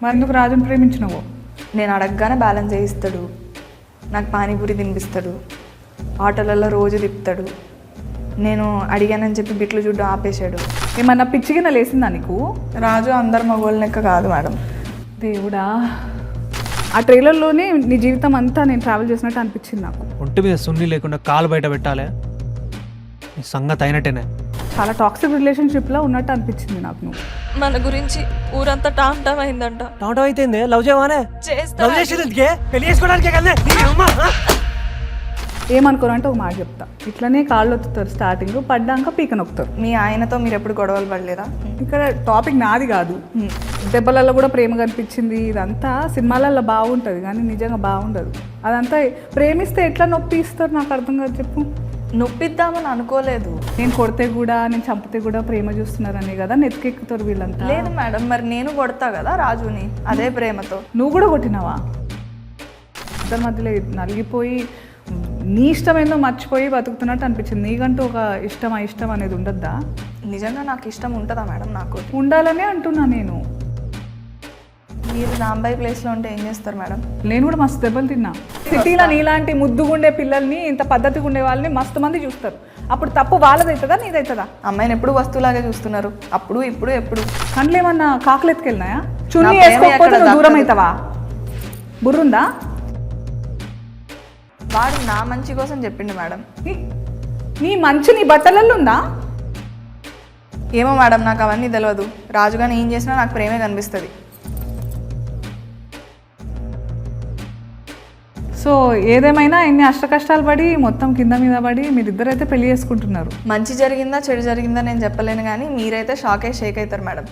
మరి ఎందుకు రాజుని ప్రేమించినవో? నేను అడగగానే బ్యాలెన్స్ చేయిస్తాడు, నాకు పానీపూరి తినిపిస్తాడు, ఆటోలలో రోజు తిప్పుతాడు. నేను అడిగానని చెప్పి బిట్లు చూడ్డం ఆపేశాడు. ఏమన్నా పిచ్చిగిన లేసిందా నీకు? రాజు అందరు మగోళ్ళ లెక్క కాదు మేడం. దేవుడా, ఆ ట్రైలర్లోనే నీ జీవితం అంతా నేను ట్రావెల్ చేసినట్టు అనిపించింది నాకు. ఒంటి మీద సున్ని లేకుండా కాలు బయట పెట్టాలి, నీ సంగతి అయినట్టేనే. చాలా టాక్సిక్ రిలేషన్షిప్లో ఉన్నట్టు అనిపించింది నాకు. నువ్వు మన గురించి ఊరంతా టామ్ టామ్ అయిందంట. టమాటో అయితే లవ్ చేయవానే? లవ్ చేసేది పెళ్లి చేసుకోవడానికే కదా. ఏమనుకోరంటే ఒక మాట చెప్తా, ఇట్లనే కాళ్ళు ఒత్తుతారు, స్టార్టింగ్ పడ్డాక పీక నొక్కుతారు. మీ ఆయనతో మీరు ఎప్పుడు గొడవలు పడలేదా? ఇక్కడ టాపిక్ నాది కాదు. దెబ్బలలో కూడా ప్రేమ కనిపించింది. ఇదంతా సినిమాలలో బాగుంటుంది కానీ నిజంగా బాగుండదు. అదంతా ప్రేమిస్తే ఎట్లా నొప్పి ఇస్తారు నాకు అర్థం కాదు. చెప్పు. నొప్పిద్దామని అనుకోలేదు. నేను కొడితే కూడా నేను చంపితే కూడా ప్రేమ చూస్తున్నారనే కదా నెత్తికెక్కుతారు వీళ్ళంతా. లేదు మేడం, మరి నేను కొడతా కదా రాజుని అదే ప్రేమతో. నువ్వు కూడా కొట్టినావా? ఇద్దరి మధ్యలో నలిగిపోయి నీ ఇష్టం ఏందో మర్చిపోయి బతుకుతున్నట్టు అనిపించింది. నీకంటూ ఒక ఇష్టం ఇష్టం అనేది ఉండద్దా? నిజంగా నాకు ఇష్టం ఉంటుందా మేడం? నాకు ఉండాలనే అంటున్నా నేను. మీరు రాంబాయి ప్లేస్లో ఉంటే ఏం చేస్తారు మేడం? నేను కూడా మస్తు దెబ్బలు తిన్నా. సిటీలో నీలాంటి ముద్దుగుండే పిల్లల్ని, ఇంత పద్ధతిగా ఉండే వాళ్ళని మస్తు మంది చూస్తారు. అప్పుడు తప్పు వాళ్ళదవుతుందా నీదవుతుందా? అమ్మాయిని ఎప్పుడు వస్తువులాగే చూస్తున్నారు, అప్పుడు ఇప్పుడు ఎప్పుడు. కండ్లు ఏమన్నా కాకులు ఎత్తుకెళ్ళినాయా? చున్నీ వేసుకోకపోతే నువ్వు దూరం అవుతావా? బుర్రుందా? వాడు నా మంచి కోసం చెప్పిండు మేడం. నీ మంచి నీ బట్టలలో ఉందా? ఏమో మేడం, నాకు అవన్నీ తెలియదు. రాజుగాని ఏం చేసినా నాకు ప్రేమే కనిపిస్తుంది. సో ఏదేమైనా ఎన్ని అష్ట కష్టాలు పడి మొత్తం కింద మీద పడి మీరిద్దరైతే పెళ్లి చేసుకుంటున్నారు. మంచి జరిగిందా చెడు జరిగిందా నేను చెప్పలేను, కానీ మీరైతే షేక్ అవుతారు మేడం.